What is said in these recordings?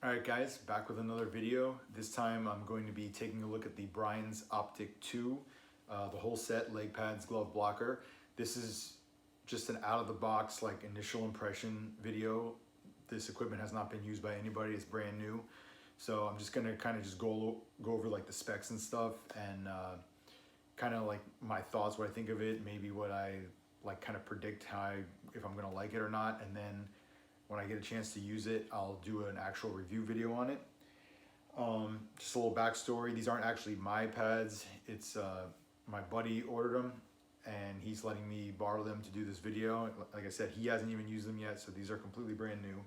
Alright guys, back with another video. This time I'm going to be taking a look at the Brian's Optik 2, the whole set, leg pads, glove blocker. This is just an out-of-the-box like initial impression video. This equipment has not been used by anybody, it's brand new. So I'm just gonna kind of just go over like the specs and stuff and kind of like my thoughts, what I think of it, maybe what I like kind of predict if I'm gonna like it or not, and then when I get a chance to use it, I'll do an actual review video on it. Just a little backstory, these aren't actually my pads, it's my buddy ordered them and he's letting me borrow them to do this video. Like I said, he hasn't even used them yet, so these are completely brand new.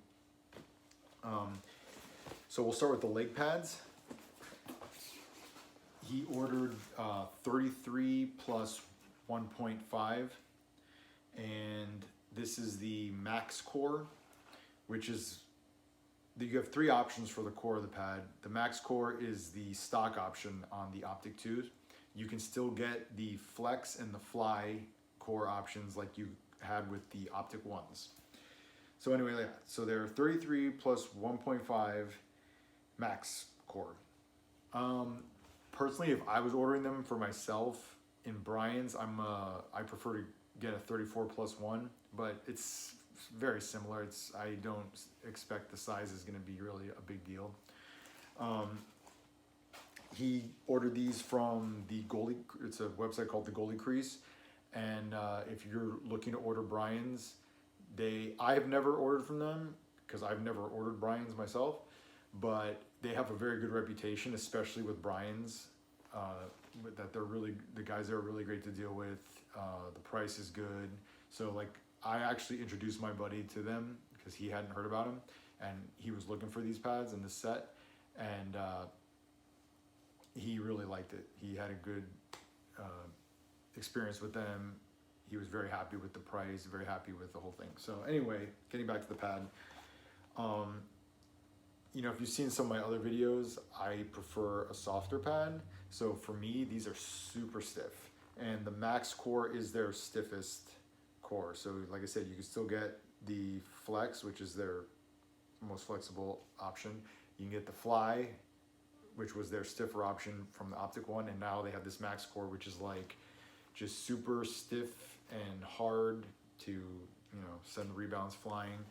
So we'll start with the leg pads. He ordered 33 plus 1.5, and this is the max core, which is, you have three options for the core of the pad. The max core is the stock option on the Optik 2s. You can still get the flex and the fly core options like you had with the Optik 1s. So anyway, yeah, so they're 33 plus 1.5 max core. Personally, if I was ordering them for myself in Brian's, I prefer to get a 34 plus 1, but it's very similar. I don't expect the size is going to be really a big deal. He ordered these from the Goalie. It's a website called the Goalie Crease, and if you're looking to order Brian's, I've never ordered from them because I've never ordered Brian's myself, but they have a very good reputation, especially with Brian's. That the guys there are really great to deal with. The price is good, so like I actually introduced my buddy to them because he hadn't heard about them, and he was looking for these pads in this set, and he really liked it. He had a good experience with them. He was very happy with the price, very happy with the whole thing. So anyway, getting back to the pad. You know, if you've seen some of my other videos, I prefer a softer pad. So for me, these are super stiff. And the max core is their stiffest core. So like I said, you can still get the flex, which is their most flexible option. You can get the fly, which was their stiffer option from the Optik one. And now they have this max core, which is like just super stiff and hard to, you know, send the rebounds flying.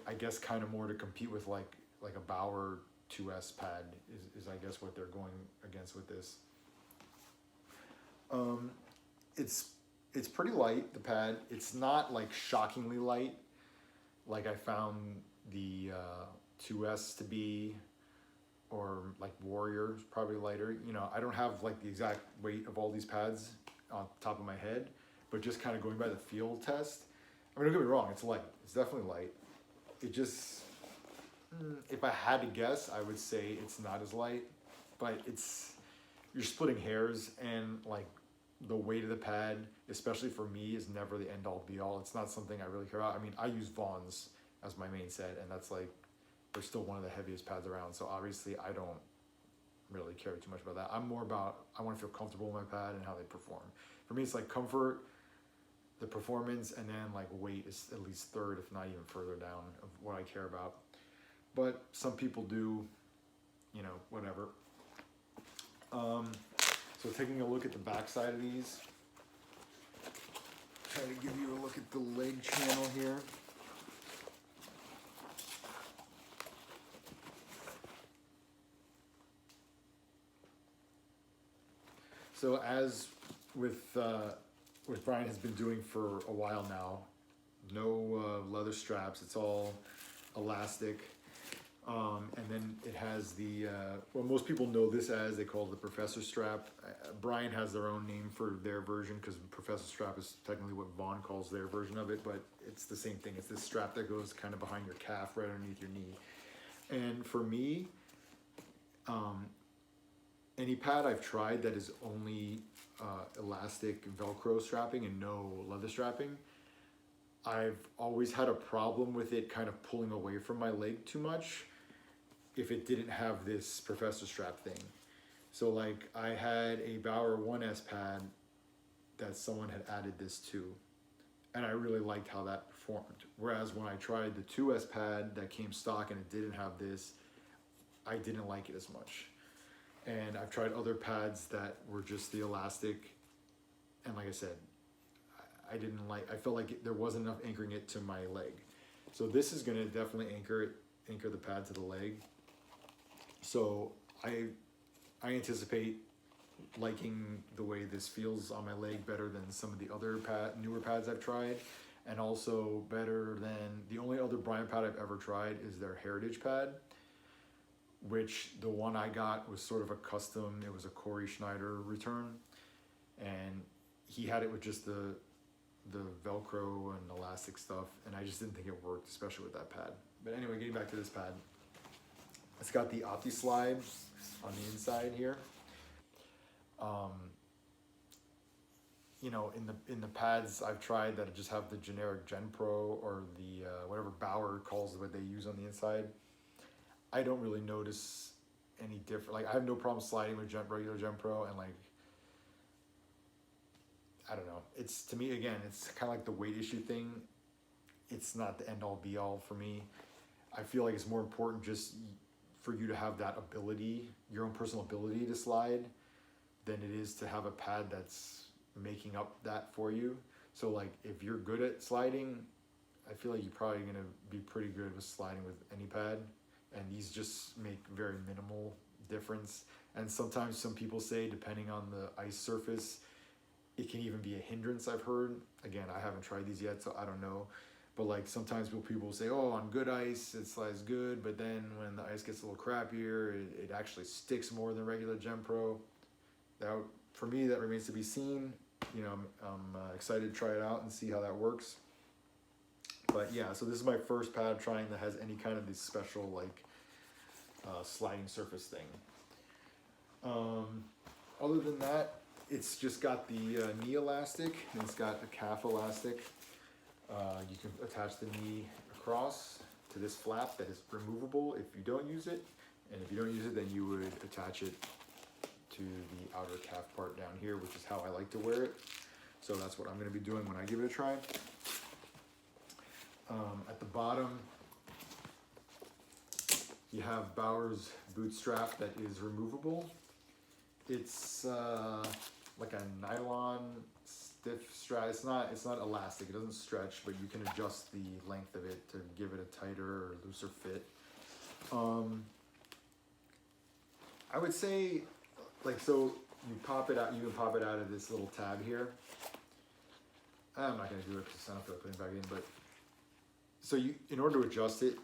I guess kind of more to compete with like a Bauer 2S pad is I guess what they're going against with this. It's pretty light, the pad. It's not like shockingly light like I found the 2S to be, or like Warrior is probably lighter. You know, I don't have like the exact weight of all these pads on top of my head, but just kind of going by the field test. I mean, don't get me wrong, it's light. It's definitely light. It just, if I had to guess, I would say it's not as light, but you're splitting hairs, and like the weight of the pad, especially for me, is never the end all be all. It's not something I really care about. I mean, I use Vaughn's as my main set, and that's like, they're still one of the heaviest pads around. So obviously I don't really care too much about that. I'm more about, I want to feel comfortable with my pad and how they perform. For me, it's like comfort, the performance, and then like weight is at least third, if not even further down of what I care about. But some people do, you know, whatever. So taking a look at the back side of these, try to give you a look at the leg channel here. So as with Brian has been doing for a while now, no leather straps, it's all elastic. And then it has the, well, most people know this as, they call it the Professor Strap. Brian has their own name for their version because Professor Strap is technically what Vaughn calls their version of it, but it's the same thing. It's this strap that goes kind of behind your calf, right underneath your knee. And for me, any pad I've tried that is only elastic Velcro strapping and no leather strapping, I've always had a problem with it kind of pulling away from my leg too much if it didn't have this Professor Strap thing. So like I had a Bauer 1S pad that someone had added this to, and I really liked how that performed. Whereas when I tried the 2S pad that came stock and it didn't have this, I didn't like it as much. And I've tried other pads that were just the elastic, and like I said, I didn't like. I felt like there wasn't enough anchoring it to my leg. So this is gonna definitely anchor the pad to the leg. So I anticipate liking the way this feels on my leg better than some of the other newer pads I've tried, and also better than the only other Bryant pad I've ever tried is their Heritage pad, which the one I got was sort of a custom. It was a Corey Schneider return, and he had it with just the Velcro and elastic stuff, and I just didn't think it worked, especially with that pad. But anyway, getting back to this pad, it's got the Opti slide on the inside here. You know, in the pads I've tried that just have the generic Gen Pro or the whatever Bauer calls what they use on the inside, I don't really notice any different. Like, I have no problem sliding with regular Gen Pro, and like, I don't know. It's, to me, again, it's kind of like the weight issue thing. It's not the end all be all for me. I feel like it's more important just for you to have that ability, your own personal ability to slide, than it is to have a pad that's making up that for you. So like, if you're good at sliding, I feel like you're probably gonna be pretty good with sliding with any pad, and these just make very minimal difference. And sometimes some people say, depending on the ice surface, it can even be a hindrance, I've heard. Again, I haven't tried these yet, so I don't know. But like, sometimes people say, oh, on good ice, it slides good, but then when the ice gets a little crappier, it actually sticks more than regular Gen Pro. That, for me, that remains to be seen. You know, I'm excited to try it out and see how that works. But yeah, so this is my first pad trying that has any kind of this special like sliding surface thing. Other than that, it's just got the knee elastic, and it's got a calf elastic. You can attach the knee across to this flap that is removable if you don't use it. And if you don't use it, then you would attach it to the outer calf part down here, which is how I like to wear it. So that's what I'm going to be doing when I give it a try. At the bottom, you have Bauer's boot strap that is removable. It's like a nylon stiff strap. It's not elastic. It doesn't stretch, but you can adjust the length of it to give it a tighter or looser fit. I would say, like, so you pop it out. You can pop it out of this little tab here. I'm not going to do it because I don't feel like putting it back in. But so you, in order to adjust it,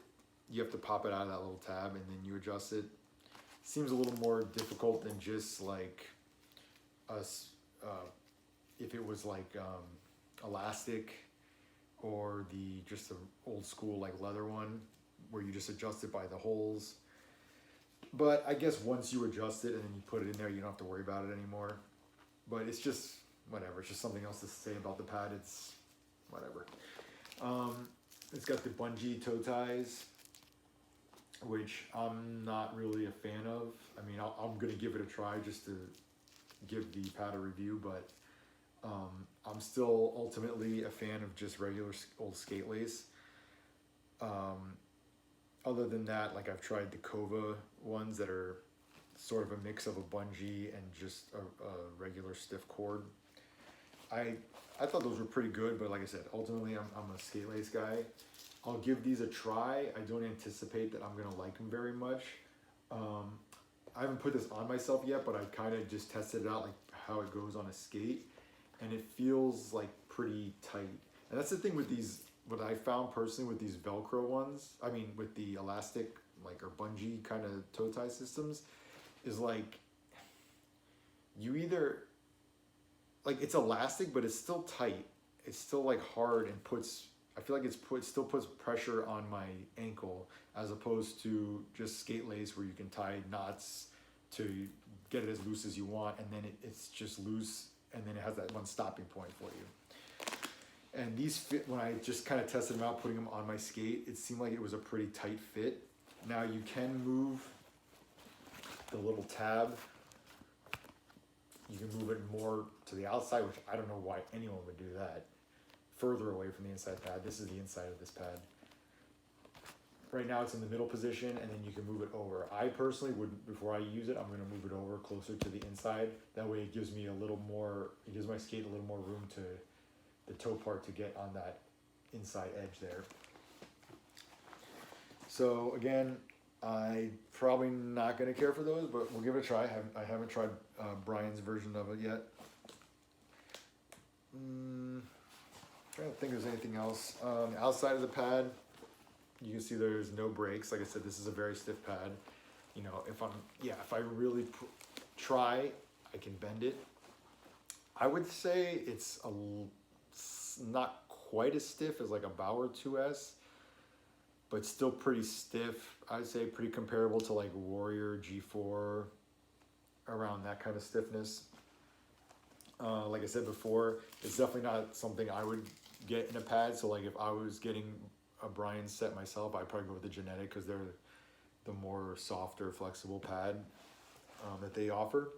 you have to pop it out of that little tab, and then you adjust it. Seems a little more difficult than just like us. If it was like elastic, or just the old school like leather one where you just adjust it by the holes. But I guess once you adjust it and then you put it in there, you don't have to worry about it anymore. But it's just whatever. It's just something else to say about the pad. It's whatever. It's got the bungee toe ties, which I'm not really a fan of. I mean, I'm going to give it a try just to give the pad a review, but I'm still ultimately a fan of just regular old skate lace. Other than that, like, I've tried the Kova ones that are sort of a mix of a bungee and just a regular stiff cord. I thought those were pretty good, but like I said, ultimately I'm a skate lace guy. I'll give these a try. I don't anticipate that I'm gonna like them very much. I haven't put this on myself yet, but I kind of just tested it out, like how it goes on a skate, and it feels like pretty tight. And that's the thing with these, what I found personally with these Velcro ones, I mean with the elastic, like, or bungee kind of toe tie systems, is like, you either, like, it's elastic, but it's still tight. It's still like hard and I feel like still puts pressure on my ankle, as opposed to just skate lace where you can tie knots to get it as loose as you want, and then it's just loose, and then it has that one stopping point for you. And these fit, when I just kind of tested them out, putting them on my skate, it seemed like it was a pretty tight fit. Now you can move the little tab. You can move it more to the outside, which I don't know why anyone would do that. Further away from the inside pad. This is the inside of this pad. right now it's in the middle position, and then you can move it over. I personally would, before I use it, I'm going to move it over closer to the inside. That way it gives me a little more, it gives my skate a little more room to the toe part to get on that inside edge there. So again, I probably not going to care for those, but we'll give it a try. I haven't tried Brian's version of it yet. Trying to think if there's anything else. Outside of the pad, you can see there's no breaks. Like I said, this is a very stiff pad. You know, if I really try, I can bend it. I would say it's not quite as stiff as like a Bauer 2S, but still pretty stiff. I'd say pretty comparable to like Warrior G4, around that kind of stiffness. Like I said before, it's definitely not something I would get in a pad. So like if I was getting a Brian set myself, I'd probably go with the Genetic because they're the more softer, flexible pad that they offer.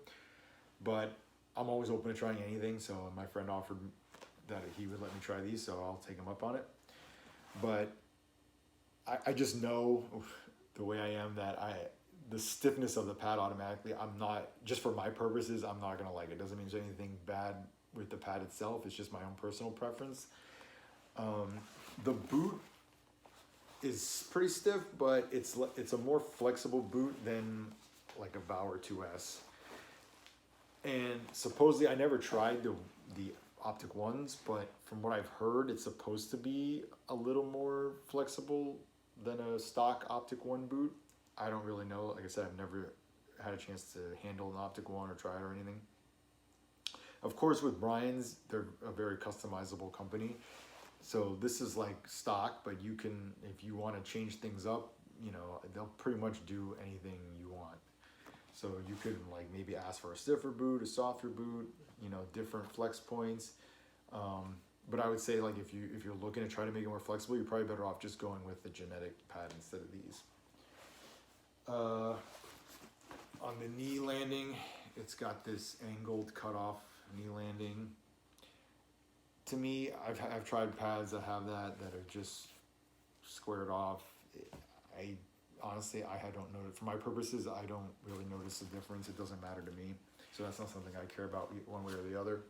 But I'm always open to trying anything. So my friend offered that he would let me try these, so I'll take him up on it. But I just know the way I am that the stiffness of the pad automatically, I'm not, just for my purposes, I'm not gonna like it. Doesn't mean there's anything bad with the pad itself. It's just my own personal preference. The boot is pretty stiff, but it's a more flexible boot than like a Bauer 2S. And supposedly, I never tried the Optik ones, but from what I've heard, it's supposed to be a little more flexible than a stock Optik one boot. I don't really know. Like I said, I've never had a chance to handle an Optik one or try it or anything. Of course, with Brian's, they're a very customizable company. So this is like stock, but you can, if you want to change things up, you know, they'll pretty much do anything you want. So you could like maybe ask for a stiffer boot, a softer boot, you know, different flex points. But I would say like if you're looking to try to make it more flexible, you're probably better off just going with the Genetic pad instead of these. On the knee landing, it's got this angled cutoff knee landing. To me, I've tried pads that have that are just squared off. I honestly, I don't notice. For my purposes, I don't really notice the difference. It doesn't matter to me. So that's not something I care about one way or the other.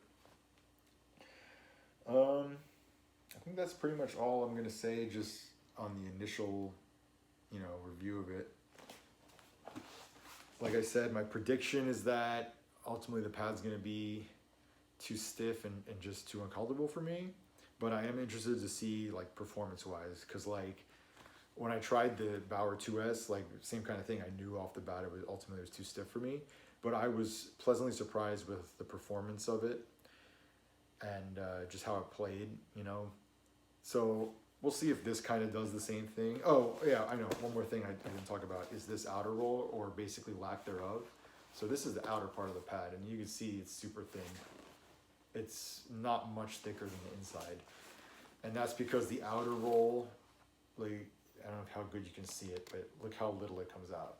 I think that's pretty much all I'm gonna say just on the initial, you know, review of it. Like I said, my prediction is that ultimately the pad's gonna be too stiff and just too uncomfortable for me. But I am interested to see like performance wise, because like when I tried the Bauer 2S, like same kind of thing, I knew off the bat it was ultimately too stiff for me. But I was pleasantly surprised with the performance of it and just how it played, you know. So we'll see if this kind of does the same thing. Oh yeah, I know, one more thing I didn't talk about is this outer roll, or basically lack thereof. So this is the outer part of the pad, and you can see it's super thin. It's not much thicker than the inside. And that's because the outer roll, like, I don't know how good you can see it, but look how little it comes out.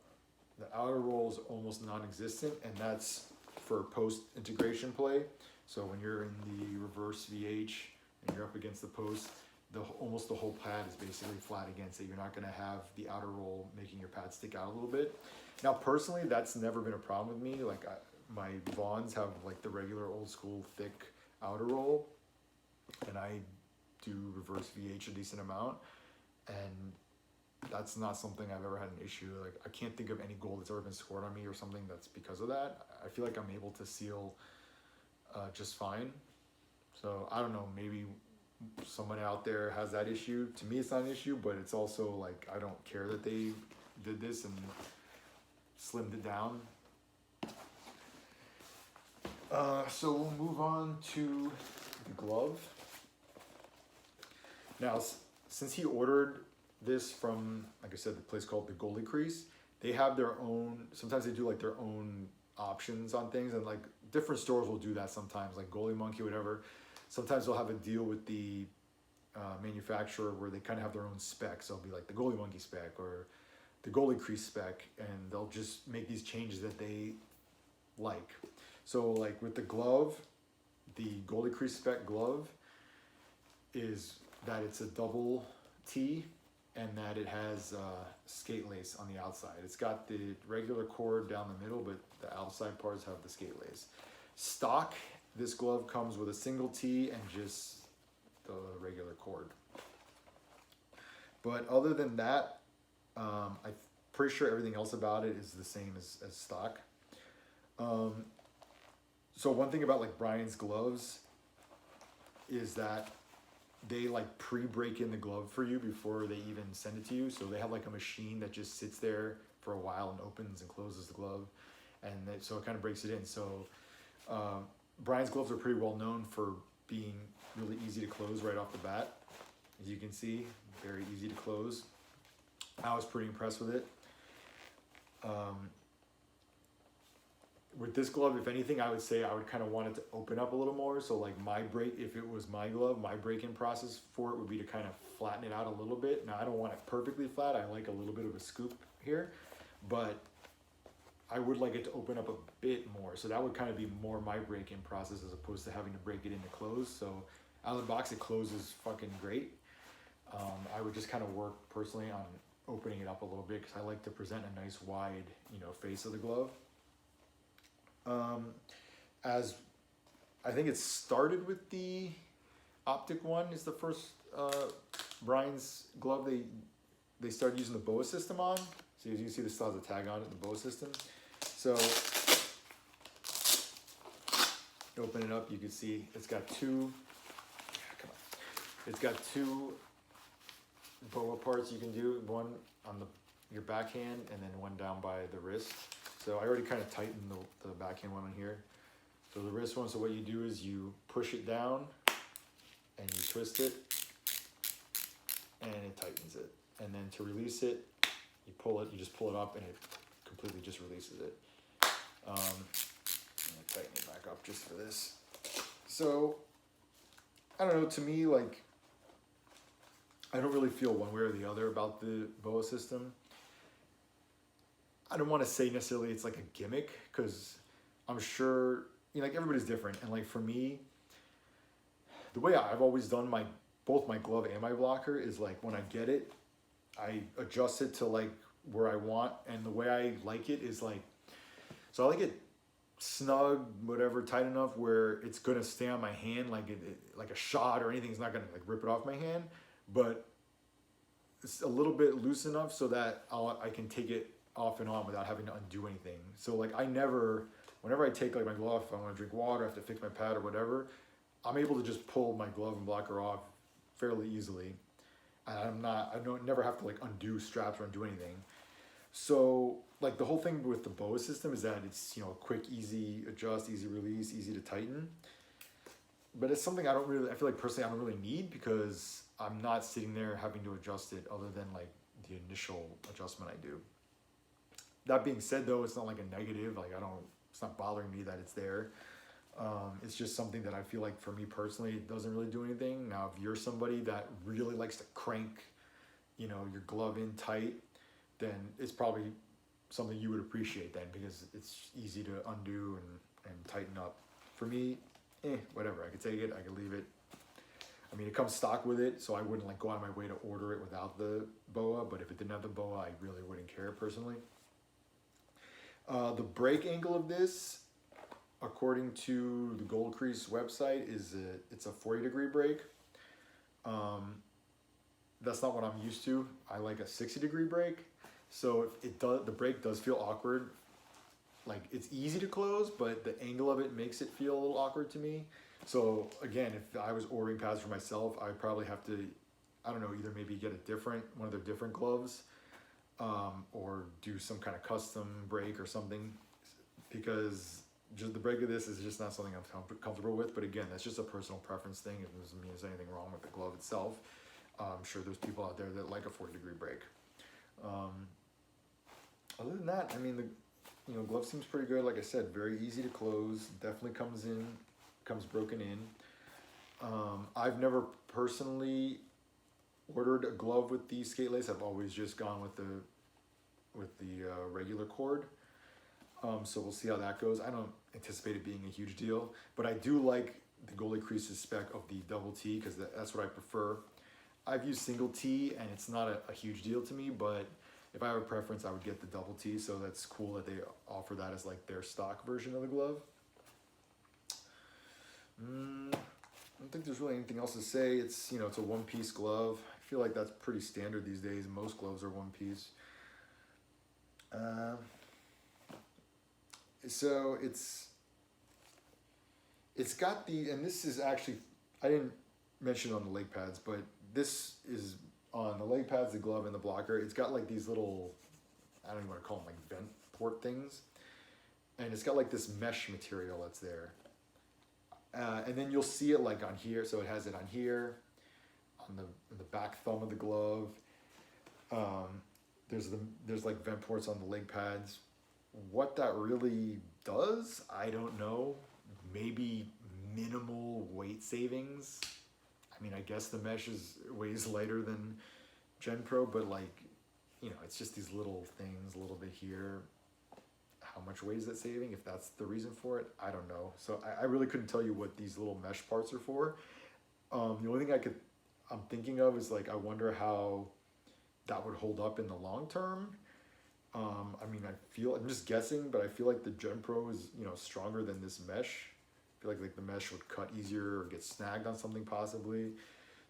The outer roll is almost non-existent, and that's for post-integration play. So when you're in the reverse VH and you're up against the post, almost the whole pad is basically flat against it. You're not gonna have the outer roll making your pad stick out a little bit. Now personally, that's never been a problem with me. Like my Vons have like the regular old school thick outer roll, and I do reverse VH a decent amount, and that's not something I've ever had an issue. Like I can't think of any goal that's ever been scored on me or something that's because of that. I feel like I'm able to seal just fine. So I don't know, maybe someone out there has that issue. To me it's not an issue, but it's also like I don't care that they did this and slimmed it down. So we'll move on to the glove. Now, since he ordered this from, like I said, the place called the Goalie Crease, they have their own, sometimes they do like their own options on things, and like different stores will do that sometimes, like Goalie Monkey, whatever. Sometimes they'll have a deal with the manufacturer where they kind of have their own specs. They'll be like the Goalie Monkey spec or the Goalie Crease spec, and they'll just make these changes that they like. So like with the glove, the Goalie Crease spec glove is that it's a double T, and that it has skate lace on the outside. It's got the regular cord down the middle, but the outside parts have the skate lace. Stock, this glove comes with a single tee and just the regular cord. But other than that, I'm pretty sure everything else about it is the same as stock. So one thing about like Brian's gloves is that they like pre-break in the glove for you before they even send it to you. So they have like a machine that just sits there for a while and opens and closes the glove, and so it kind of breaks it in. So Brian's gloves are pretty well known for being really easy to close right off the bat. As you can see, very easy to close. I was pretty impressed with it. With this glove, if anything, I would say I would kind of want it to open up a little more. So like my break, if it was my glove, my break-in process for it would be to kind of flatten it out a little bit. Now I don't want it perfectly flat. I like a little bit of a scoop here, but I would like it to open up a bit more. So that would kind of be more my break-in process as opposed to having to break it in to close. So out of the box, it closes fucking great. I would just kind of work personally on opening it up a little bit because I like to present a nice wide, face of the glove. As I think it started with the Optik one is the first Brian's glove they started using the BOA system on. So as you can see, this still has a tag on it, the BOA system. So open it up, you can see it's got two. Come on, it's got two BOA parts you can do. One on your backhand and then one down by the wrist. So I already kind of tightened the backhand one on here. So the wrist one, so what you do is you push it down and you twist it and it tightens it. And then to release it, you just pull it up and it completely just releases it. I'm gonna tighten it back up just for this. So, I don't know, to me, like, I don't really feel one way or the other about the BOA system. I don't want to say necessarily it's like a gimmick, because I'm sure, like everybody's different. And like for me, the way I've always done both my glove and my blocker is like when I get it, I adjust it to like where I want. And the way I like it is like, so I like it snug, whatever, tight enough where it's going to stay on my hand, like like a shot or anything's not going to like rip it off my hand, but it's a little bit loose enough so that I can take it off and on without having to undo anything. So like whenever I take like my glove, if I want to drink water, I have to fix my pad or whatever, I'm able to just pull my glove and blocker off fairly easily. And I never have to like undo straps or undo anything. So like the whole thing with the BOA system is that it's, a quick, easy adjust, easy release, easy to tighten. But it's something I feel like personally I don't really need, because I'm not sitting there having to adjust it other than like the initial adjustment I do. That being said though, it's not like a negative, like it's not bothering me that it's there. It's just something that I feel like for me personally, it doesn't really do anything. Now, if you're somebody that really likes to crank, your glove in tight, then it's probably something you would appreciate then, because it's easy to undo and tighten up. For me, whatever, I could take it, I could leave it. I mean, it comes stock with it, so I wouldn't like go out of my way to order it without the BOA, but if it didn't have the BOA, I really wouldn't care personally. The break angle of this, according to the Gold Crease website, it's a 40-degree break. That's not what I'm used to. I like a 60-degree break. So the break does feel awkward. Like it's easy to close, but the angle of it makes it feel a little awkward to me. So again, if I was ordering pads for myself, I'd probably have to, I don't know, either maybe get one of their different gloves, or do some kind of custom break or something, because just the break of this is just not something I'm comfortable with. But again, that's just a personal preference thing. It doesn't mean there's anything wrong with the glove itself. I'm sure there's people out there that like a 40-degree break. Other than that, I mean, the glove seems pretty good. Like I said, very easy to close. Definitely comes broken in. I've never personally ordered a glove with the skate lace. I've always just gone with the regular cord. So we'll see how that goes. I don't anticipate it being a huge deal, but I do like the Gold Crease's spec of the double T, because that's what I prefer. I've used single T and it's not a huge deal to me, but if I have a preference, I would get the double T. So that's cool that they offer that as like their stock version of the glove. I don't think there's really anything else to say. It's, you know, it's a one-piece glove. I feel like that's pretty standard these days. Most gloves are one piece. So it's got the, and this is actually, I didn't mention it on the leg pads, but this is on the leg pads, the glove, and the blocker. It's got like these little, I don't even want to call them like vent port things. And it's got like this mesh material that's there. And then you'll see it like on here. So it has it on here, on the back thumb of the glove. There's like vent ports on the leg pads. What that really does, I don't know. Maybe minimal weight savings. I mean, I guess the mesh weighs lighter than Gen Pro, but like, you know, it's just these little things, a little bit here. How much weight is that saving? If that's the reason for it, I don't know. So I really couldn't tell you what these little mesh parts are for. The only thing I'm thinking of is like, I wonder how that would hold up in the long term. I mean, I'm just guessing, but I feel like the Gen Pro is, you know, stronger than this mesh. I feel like the mesh would cut easier or get snagged on something possibly.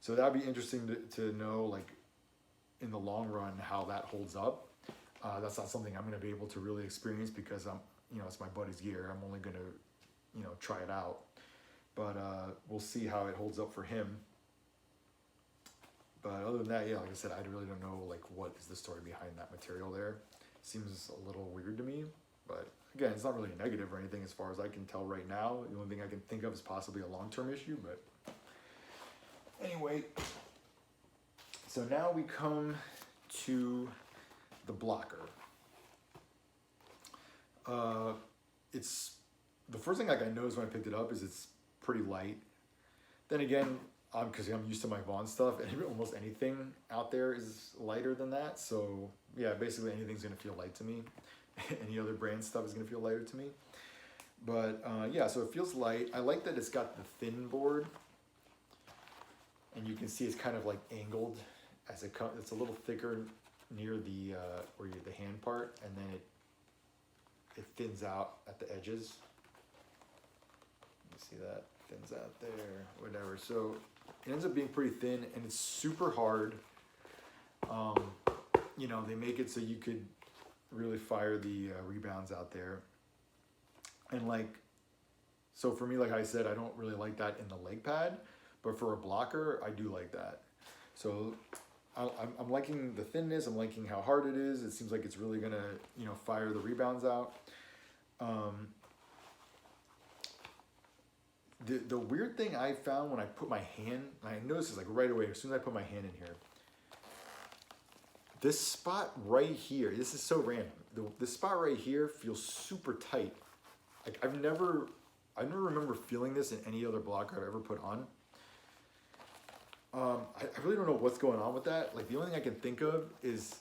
So that'd be interesting to know, like, in the long run, how that holds up. That's not something I'm going to be able to really experience because you know, it's my buddy's gear. I'm only going to, you know, try it out. But we'll see how it holds up for him. But other than that, yeah, like I said, I really don't know, like, what is the story behind that material there. Seems a little weird to me, but again, it's not really a negative or anything as far as I can tell right now. The only thing I can think of is possibly a long-term issue, but anyway. So now we come to the blocker. It's the first thing like I noticed when I picked it up is it's pretty light. Then again, because I'm used to my Vaughn stuff, and almost anything out there is lighter than that. So yeah, basically anything's gonna feel light to me. Any other brand stuff is gonna feel lighter to me. But yeah, so it feels light. I like that it's got the thin board, and you can see it's kind of like angled as it comes. It's a little thicker near the the hand part, and then it thins out at the edges. You see that? Thins out there, whatever. So it ends up being pretty thin, and it's super hard. You know, they make it so you could really fire the rebounds out there. And like, so for me, like I said, I don't really like that in the leg pad, but for a blocker, I do like that. So I'm liking the thinness. I'm liking how hard it is. It seems like it's really gonna, you know, fire the rebounds out. The weird thing I found when I put my hand, I noticed this like right away, as soon as I put my hand in here, this spot right here, this is so random. This spot right here feels super tight. Like I never remember feeling this in any other blocker I've ever put on. I really don't know what's going on with that. Like the only thing I can think of is,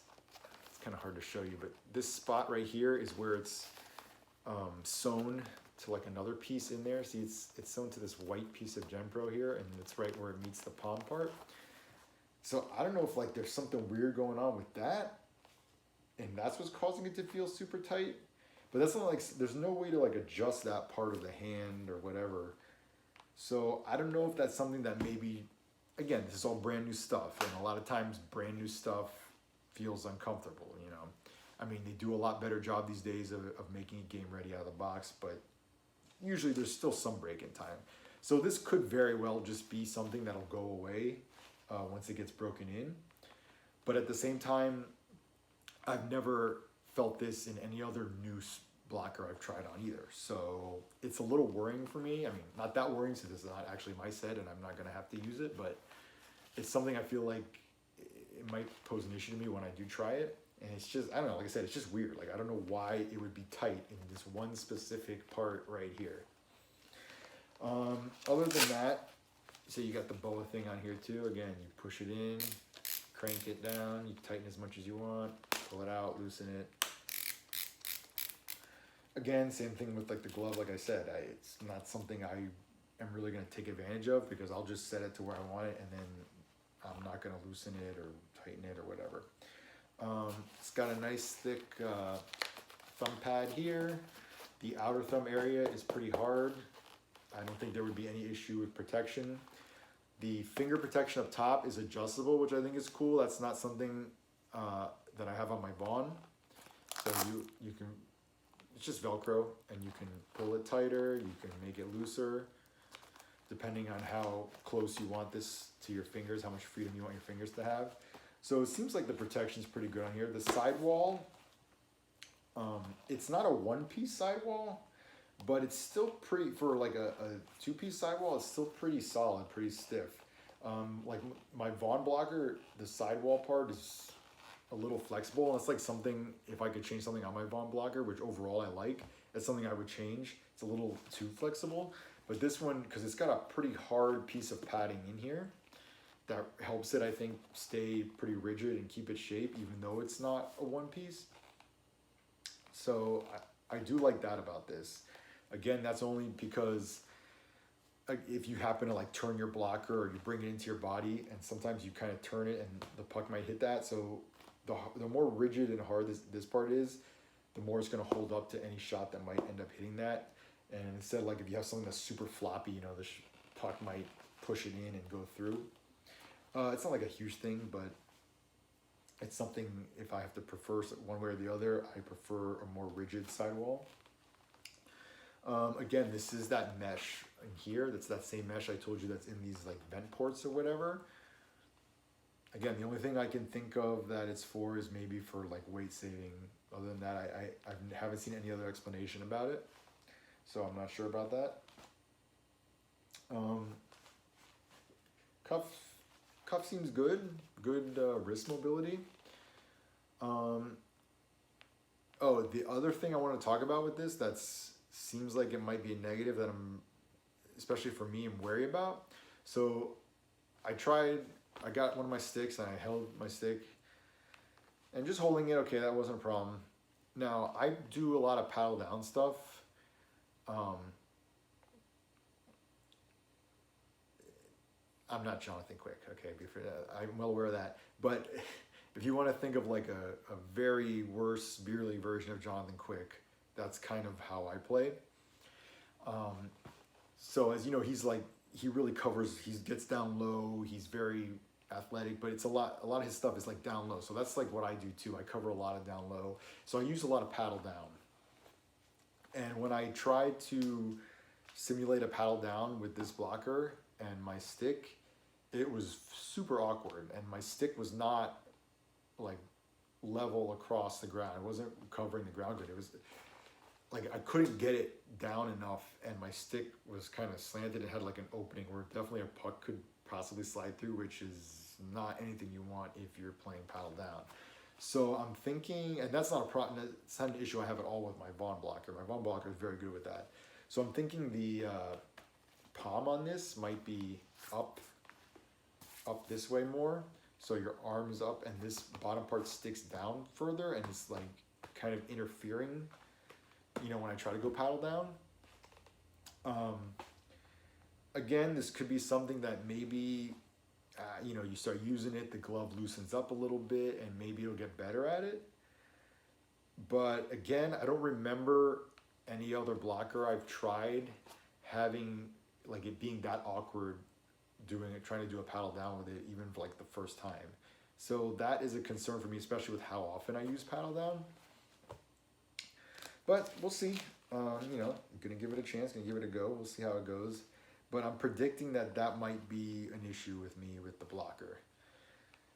it's kind of hard to show you, but this spot right here is where it's sewn to like another piece in there. See, it's sewn to this white piece of Gen Pro here, and it's right where it meets the palm part. So I don't know if like there's something weird going on with that, and that's what's causing it to feel super tight. But that's not like, there's no way to like adjust that part of the hand or whatever. So I don't know if that's something that maybe, again, this is all brand new stuff, and a lot of times brand new stuff feels uncomfortable, you know. I mean, they do a lot better job these days of making it game ready out of the box, but usually there's still some break-in time. So this could very well just be something that'll go away once it gets broken in. But at the same time, I've never felt this in any other new blocker I've tried on either. So it's a little worrying for me. I mean, not that worrying since it's not actually my set and I'm not gonna have to use it, but it's something I feel like it might pose an issue to me when I do try it. And it's just, I don't know, like I said, it's just weird. Like, I don't know why it would be tight in this one specific part right here. Other than that, so you got the boa thing on here too. Again, you push it in, crank it down, you tighten as much as you want, pull it out, loosen it. Again, same thing with like the glove, like I said, it's not something I am really gonna take advantage of because I'll just set it to where I want it and then I'm not gonna loosen it or tighten it or whatever. It's got a nice thick thumb pad here. The outer thumb area is pretty hard. I don't think there would be any issue with protection. The finger protection up top is adjustable, which I think is cool. That's not something that I have on my Vaughn. So you can, it's just Velcro, and you can pull it tighter, you can make it looser, depending on how close you want this to your fingers, how much freedom you want your fingers to have. So it seems like the protection's pretty good on here. The sidewall, it's not a one-piece sidewall, but it's still pretty, for like a two-piece sidewall, it's still pretty solid, pretty stiff. Like my Vaughn blocker, the sidewall part is a little flexible. And it's like something, if I could change something on my Vaughn blocker, which overall I like, it's something I would change. It's a little too flexible. But this one, because it's got a pretty hard piece of padding in here, that helps it, I think, stay pretty rigid and keep its shape, even though it's not a one piece. So I do like that about this. Again, that's only because if you happen to like turn your blocker or you bring it into your body, and sometimes you kind of turn it and the puck might hit that. So the more rigid and hard this part is, the more it's going to hold up to any shot that might end up hitting that. And instead, like if you have something that's super floppy, you know, the puck might push it in and go through. It's not like a huge thing, but it's something, if I have to prefer one way or the other, I prefer a more rigid sidewall. Again, this is that mesh in here. That's that same mesh I told you that's in these like vent ports or whatever. Again, the only thing I can think of that it's for is maybe for like weight saving. Other than that, I haven't seen any other explanation about it. So I'm not sure about that. Cuff seems good. Good wrist mobility. Oh, the other thing I want to talk about with this that's seems like it might be a negative that I'm, especially for me, I'm wary about. So I got one of my sticks and I held my stick and just holding it, okay, that wasn't a problem. Now I do a lot of paddle down stuff. I'm not Jonathan Quick, okay, I'm well aware of that. But if you want to think of like a very worse, severely version of Jonathan Quick, that's kind of how I play. So as you know, he's like, he really covers, he gets down low, he's very athletic, but it's a lot of his stuff is like down low. So that's like what I do too. I cover a lot of down low. So I use a lot of paddle down. And when I tried to simulate a paddle down with this blocker and my stick, it was super awkward, and my stick was not like level across the ground. It wasn't covering the ground good. It was like I couldn't get it down enough, and my stick was kind of slanted. It had like an opening where definitely a puck could possibly slide through, which is not anything you want if you're playing paddle down. So I'm thinking, and that's not a problem. It's not an issue I have at all with my Vaughn blocker. My Vaughn blocker is very good with that. So I'm thinking the palm on this might be up this way more. So your arm's up and this bottom part sticks down further, and it's like kind of interfering, you know, when I try to go paddle down. Again, this could be something that maybe, you know, you start using it, the glove loosens up a little bit, and maybe you'll get better at it. But again, I don't remember any other blocker I've tried having, like it being that awkward trying to do a paddle down with it, even for like the first time. So that is a concern for me, especially with how often I use paddle down. But we'll see. You know, I'm gonna give it a chance, gonna give it a go. We'll see how it goes. But I'm predicting that might be an issue with me with the blocker.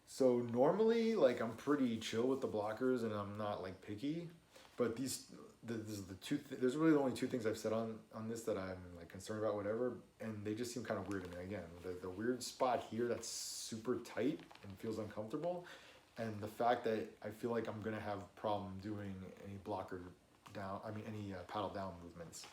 So normally, like I'm pretty chill with the blockers, and I'm not like picky. But there's really only two things I've said on this that I'm like concerned about, whatever, and they just seem kind of weird to me. Again, the weird spot here that's super tight and feels uncomfortable, and the fact that I feel like I'm gonna have a problem doing any any paddle down movements.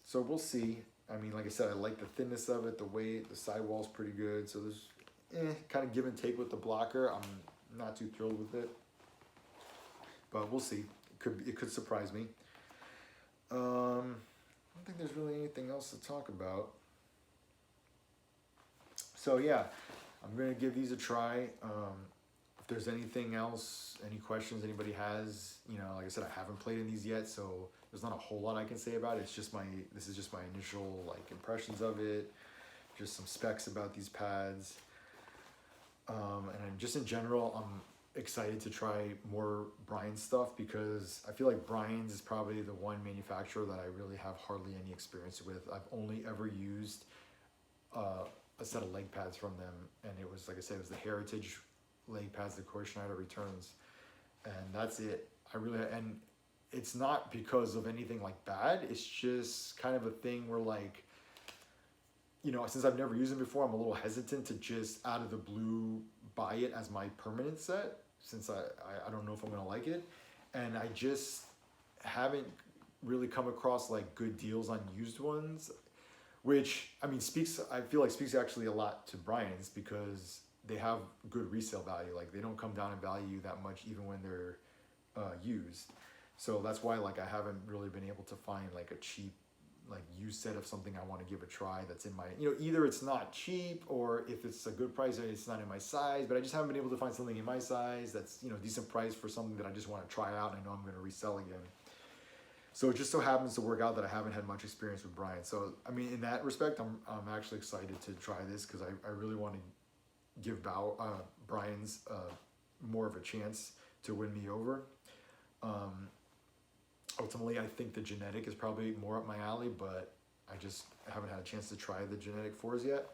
So we'll see. I mean, like I said, I like the thinness of it, the weight, the sidewall's pretty good. So there's kind of give and take with the blocker. I'm not too thrilled with it, but we'll see. It could surprise me. I don't think there's really anything else to talk about. So yeah, I'm gonna give these a try. If there's anything else, any questions anybody has, you know, like I said, I haven't played in these yet, so there's not a whole lot I can say about it. This is just my initial like impressions of it, just some specs about these pads. And just in general, I'm excited to try more Brian stuff because I feel like Brian's is probably the one manufacturer that I really have hardly any experience with. I've only ever used a set of leg pads from them, and it was, like I said, it was the Heritage leg pads, the Corey Schneider returns, and that's it. And it's not because of anything like bad, it's just kind of a thing where, like, you know, since I've never used them before, I'm a little hesitant to just out of the blue buy it as my permanent set, since I don't know if I'm gonna like it, and I just haven't really come across like good deals on used ones, which I mean I feel like speaks actually a lot to Brian's because they have good resale value. Like they don't come down in value that much even when they're used. So that's why like I haven't really been able to find like a cheap like used set of something I want to give a try that's in my, you know, either it's not cheap or if it's a good price it's not in my size, but I just haven't been able to find something in my size that's, you know, decent price for something that I just want to try out and I know I'm going to resell again. So it just so happens to work out that I haven't had much experience with Brian. So I mean, in that respect, I'm actually excited to try this because I really want to give Brian's more of a chance to win me over. Ultimately, I think the genetic is probably more up my alley, but I just haven't had a chance to try the genetic 4s yet.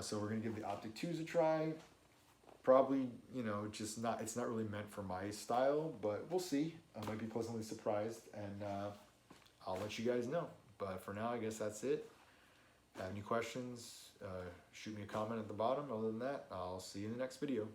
So we're gonna give the Optik 2s a try. Probably, you know, it's not really meant for my style, but we'll see. I might be pleasantly surprised, and I'll let you guys know. But for now, I guess that's it. Have any questions, shoot me a comment at the bottom. Other than that, I'll see you in the next video.